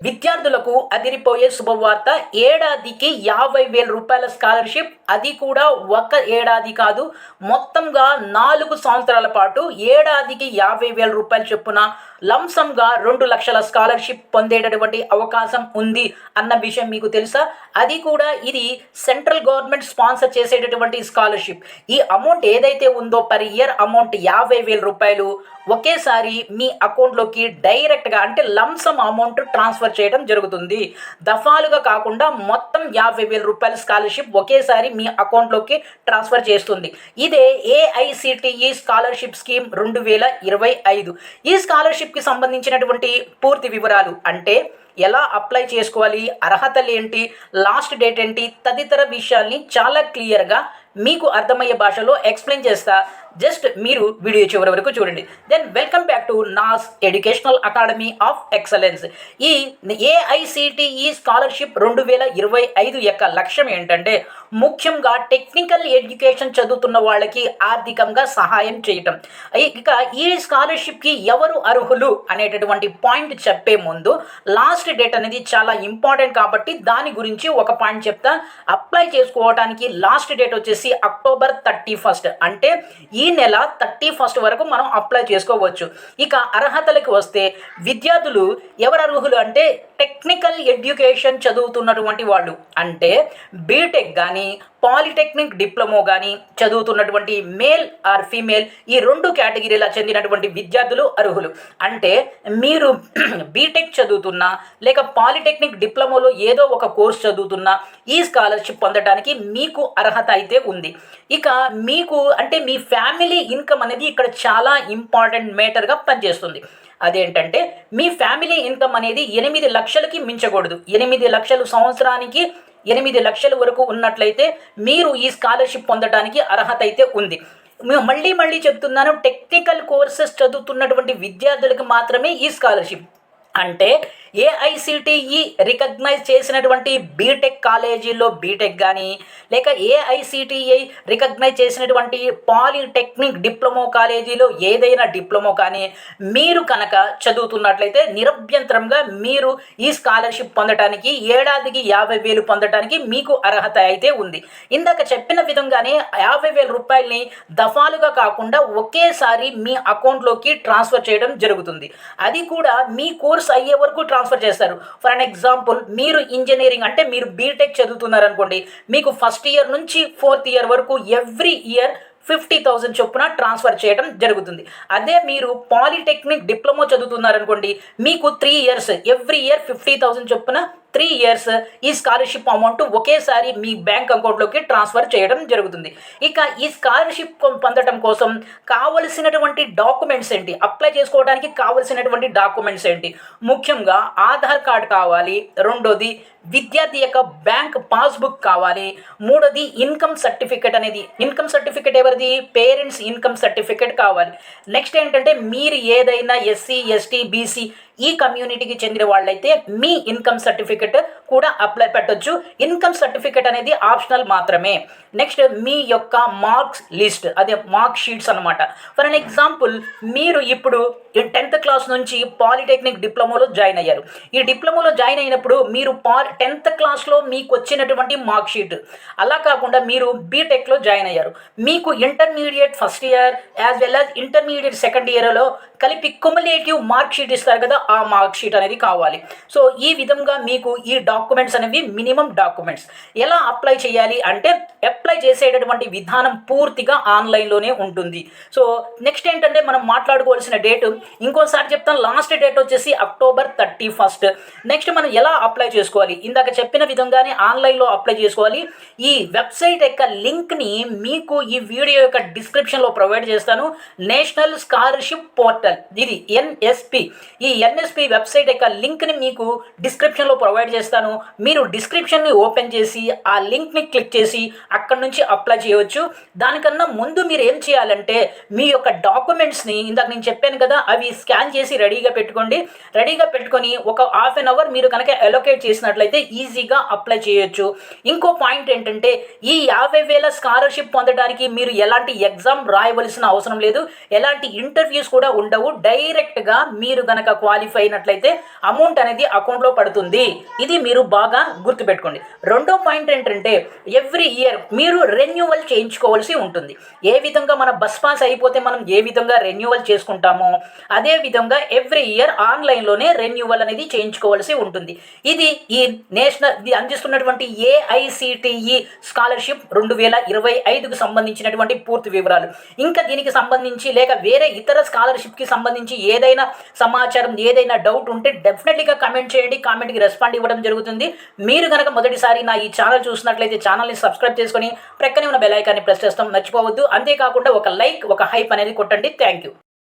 విద్యార్థులకు అదిరిపోయే శుభవార్త. ఏడాదికి 50,000 రూపాయల స్కాలర్‌షిప్. అది కూడా ఒక ఏడాది కాదు. మొత్తంగా 4 సంవత్సరాల పాటు ఏడాదికి 50,000 రూపాయలు చొప్పున లంసమ్‌గా 2,00,000 స్కాలర్‌షిప్ పొందేటటువంటి అవకాశం ఉంది అన్న విషయం మీకు తెలుసా? అది కూడా ఇది సెంట్రల్ గవర్నమెంట్ స్పాన్సర్ చేసేటటువంటి స్కాలర్‌షిప్. ఈ అమౌంట్ ఏదైతే ఉందో పర్ ఇయర్ అమౌంట్ 50,000 రూపాయలు ఒకేసారి మీ అకౌంట్‌లోకి డైరెక్ట్‌గా అంటే లంసమ్ అమౌంట్ ట్రాన్స్‌ఫర్ చేయడం జరుగుతుంది. దఫాలుగా కాకుండా మొత్తం 50,000 రూపాయల స్కాలర్‌షిప్ ఒకేసారి మీ అకౌంట్‌లోకి ట్రాన్స్‌ఫర్ చేస్తుంది. ఇదే ఏఐసిటిఈ స్కాలర్‌షిప్ స్కీమ్ 2025. ఈ స్కాలర్‌షిప్‌కి సంబంధించినటువంటి పూర్తి వివరాలు అంటే ఎలా అప్లై చేసుకోవాలి, అర్హతలేంటి, లాస్ట్ డేట్ ఏంటి తదితర విషయాల్ని చాలా క్లియర్‌గా మీకు అర్థమయ్యే భాషలో ఎక్స్‌ప్లెయిన్ చేస్తా. జస్ట్ మీరు వీడియో చివరి వరకు చూడండి. Then welcome back to Nas educational academy of excellence. ఈ ఏఐసిటిఈ స్కాలర్‌షిప్ 2025 యొక్క లక్ష్యం ఏంటంటే ముఖ్యంగా టెక్నికల్ ఎడ్యుకేషన్ చదువుతున్న వాళ్ళకి ఆర్థికంగా సహాయం చేయటం. ఇక ఈ స్కాలర్‌షిప్‌కి ఎవరు అర్హులు అనేటటువంటి పాయింట్ చెప్పే ముందు లాస్ట్ డేట్ అనేది చాలా ఇంపార్టెంట్ కాబట్టి దాని గురించి ఒక పాయింట్ చెప్తా. అప్లై చేసుకోవడానికి లాస్ట్ డేట్ వచ్చేసి అక్టోబర్ 31 అంటే ఈ నెల 31 వరకు మనం అప్లై చేసుకోవచ్చు. ఇక అర్హతలకు వస్తే విద్యార్థులు ఎవరు అర్హులు అంటే టెక్నికల్ ఎడ్యుకేషన్ చదువుతున్నటువంటి వాళ్ళు అంటే బీటెక్ కానీ పాలిటెక్నిక్ డిప్లొమో కానీ చదువుతున్నటువంటి మేల్ ఆర్ ఫీమేల్ ఈ 2 కేటగిరీల చెందినటువంటి విద్యార్థులు అర్హులు. అంటే మీరు బీటెక్ చదువుతున్నా లేక పాలిటెక్నిక్ డిప్లొమోలో ఏదో ఒక కోర్స్ చదువుతున్నా ఈ స్కాలర్షిప్ పొందడానికి మీకు అర్హత అయితే ఉంది. ఇక మీకు అంటే మీ ఫ్యామిలీ ఇన్కమ్ అనేది ఇక్కడ చాలా ఇంపార్టెంట్ మేటర్గా పనిచేస్తుంది. అదేంటంటే మీ ఫ్యామిలీ ఇన్కమ్ అనేది 8 లక్షలకి మించకూడదు. 8 లక్షలు సంవత్సరానికి 8 లక్షల వరకు ఉన్నట్లయితే మీరు ఈ స్కాలర్షిప్ పొందడానికి అర్హత అయితే ఉంది. మళ్ళీ చెప్తున్నాను, టెక్నికల్ కోర్సెస్ చదువుతున్నటువంటి విద్యార్థులకు మాత్రమే ఈ స్కాలర్షిప్. అంటే ఏఐసిటిఈ రికగ్నైజ్ చేసినటువంటి బీటెక్ కాలేజీల్లో బీటెక్ కానీ లేక ఏఐసిటిఐ రికగ్నైజ్ చేసినటువంటి పాలిటెక్నిక్ డిప్లొమో కాలేజీలో ఏదైనా డిప్లొమో కానీ మీరు కనుక చదువుతున్నట్లయితే నిరభ్యంతరంగా మీరు ఈ స్కాలర్షిప్ పొందడానికి ఏడాదికి 50,000 పొందడానికి మీకు అర్హత అయితే ఉంది. ఇందాక చెప్పిన విధంగానే 50,000 రూపాయలని దఫాలుగా కాకుండా ఒకేసారి మీ అకౌంట్లోకి ట్రాన్స్ఫర్ చేయడం జరుగుతుంది. అది కూడా మీ కోర్స్ అయ్యే వరకు ట్రాన్స్ఫర్ చేస్తారు. ఫర్ అన్ ఎగ్జాంపుల్ మీరు ఇంజనీరింగ్ అంటే మీరు బీటెక్ చదువుతున్నారనుకోండి, మీకు ఫస్ట్ ఇయర్ నుంచి 4th ఇయర్ వరకు ఎవ్రీ ఇయర్ 50,000 చొప్పున ట్రాన్స్ఫర్ చేయడం జరుగుతుంది. అదే మీరు పాలిటెక్నిక్ డిప్లొమో చదువుతున్నారనుకోండి, మీకు 3 ఇయర్స్ ఎవ్రీ ఇయర్ 50,000 చొప్పున 3 ఇయర్స్ ఈ స్కాలర్షిప్ అమౌంట్ ఒకేసారి మీ బ్యాంక్ అకౌంట్లోకి ట్రాన్స్ఫర్ చేయడం జరుగుతుంది. ఇక ఈ స్కాలర్షిప్ పొందడం కోసం కావలసినటువంటి డాక్యుమెంట్స్ ఏంటి, అప్లై చేసుకోవడానికి కావలసినటువంటి డాక్యుమెంట్స్ ఏంటి? ముఖ్యంగా ఆధార్ కార్డ్ కావాలి, రెండోది విద్యార్థి యొక్క బ్యాంక్ పాస్బుక్ కావాలి, మూడోది ఇన్కమ్ సర్టిఫికెట్ అనేది ఇన్కమ్ సర్టిఫికెట్ ఎవరిది? పేరెంట్స్ ఇన్కమ్ సర్టిఫికెట్ కావాలి. నెక్స్ట్ ఏంటంటే మీరు ఏదైనా ఎస్సీ ఎస్టీ బీసీ ఈ కమ్యూనిటీకి చెందిన వాళ్ళైతే మీ ఇన్కమ్ సర్టిఫికెట్ కూడా అప్లై పెట్టొచ్చు. ఇన్కమ్ సర్టిఫికెట్ అనేది ఆప్షనల్ మాత్రమే. నెక్స్ట్ మీ యొక్క మార్క్స్ లిస్ట్, అదే మార్క్ షీట్స్ అనమాట. ఫర్ అన్ ఎగ్జాంపుల్ మీరు ఇప్పుడు 10th క్లాస్ నుంచి పాలిటెక్నిక్ డిప్లొమోలో జాయిన్ అయ్యారు. ఈ డిప్లొమోలో జాయిన్ అయినప్పుడు మీరు 10th క్లాస్లో మీకు వచ్చినటువంటి మార్క్ షీట్, అలా కాకుండా మీరు బీటెక్లో జాయిన్ అయ్యారు, మీకు intermediate first year as well as intermediate second ఇయర్లో కలిపి కుములేటివ్ మార్క్ షీట్ ఇస్తారు కదా, ఆ మార్క్ షీట్ అనేది కావాలి. సో ఈ విధంగా మీకు ఈ డాక్యుమెంట్స్ అనేవి మినిమం డాక్యుమెంట్స్. ఎలా అప్లై చేయాలి అంటే అప్లై చేసేటటువంటి విధానం పూర్తిగా ఆన్లైన్లోనే ఉంటుంది. సో నెక్స్ట్ ఏంటంటే మనం మాట్లాడుకోవాల్సిన డేట్ ఇంకోసారి చెప్తాను. లాస్ట్ డేట్ వచ్చేసి అక్టోబర్ 31. నెక్స్ట్ మనం ఎలా అప్లై చేసుకోవాలి? ఇందాక చెప్పిన విధంగానే ఆన్లైన్లో అప్లై చేసుకోవాలి. ఈ వెబ్సైట్ యొక్క లింక్ని మీకు ఈ వీడియో యొక్క డిస్క్రిప్షన్లో ప్రొవైడ్ చేస్తాను. నేషనల్ స్కాలర్షిప్ పోర్టల్, ఇది ఎన్ఎస్పి. ఈ ఎన్ఎస్పి వెబ్సైట్ యొక్క లింక్ని మీకు డిస్క్రిప్షన్లో ప్రొవైడ్ చేస్తాను. మీరు డిస్క్రిప్షన్ని ఓపెన్ చేసి ఆ లింక్ని క్లిక్ చేసి అక్కడి నుంచి అప్లై చేయవచ్చు. దానికన్నా ముందు మీరు ఏం చేయాలంటే మీ యొక్క డాక్యుమెంట్స్ని ఇందాక నేను చెప్పాను కదా, అవి స్కాన్ చేసి రెడీగా పెట్టుకోండి. రెడీగా పెట్టుకొని ఒక హాఫ్ అన్ అవర్ మీరు కనుక అలొకేట్ చేసినట్లయితే ఈజీగా అప్లై చేయొచ్చు. ఇంకో పాయింట్ ఏంటంటే ఈ 50,000 స్కాలర్షిప్ పొందడానికి మీరు ఎలాంటి ఎగ్జామ్ రాయవలసిన అవసరం లేదు, ఎలాంటి ఇంటర్వ్యూస్ కూడా ఉండవు. డైరెక్ట్గా మీరు కనుక క్వాలిఫై క్వాలిఫై అయినట్లయితే అమౌంట్ అనేది అకౌంట్లో పడుతుంది. ఇది మీరు బాగా గుర్తుపెట్టుకోండి. రెండో పాయింట్ ఏంటంటే ఎవ్రీ ఇయర్ మీరు రెన్యువల్ చేయించుకోవాల్సి ఉంటుంది. ఏ విధంగా మన బస్ పాస్ అయిపోతే మనం ఏ విధంగా రెన్యువల్ చేసుకుంటామో అదే విధంగా ఎవ్రీ ఇయర్ ఆన్లైన్లోనే రెన్యువల్ అనేది చేయించుకోవాల్సి ఉంటుంది. ఇది ఈ ఇది అందిస్తున్నటువంటి ఏఐసిటిఈ స్కాలర్షిప్ 2025కు సంబంధించినటువంటి పూర్తి వివరాలు. ఇంకా దీనికి సంబంధించి లేక వేరే ఇతర స్కాలర్షిప్కి సంబంధించి ఏదైనా సమాచారం ఏదైనా డౌట్ ఉంటే డెఫినెట్లీగా కామెంట్ చేయండి. కామెంట్కి రెస్పాండ్ ఇవ్వడం జరుగుతుంది. మీరు కనుక మొదటిసారి నా ఈ ఛానల్ చూసినట్లయితే ఛానల్ని సబ్స్క్రైబ్ చేసుకొని ప్రక్కనే ఉన్న బెల్ ఐకాన్ని ప్రెస్ చేస్తాం మర్చిపోవద్దు. అంతేకాకుండా ఒక లైక్ ఒక హైప్ అనేది కొట్టండి. Thank you.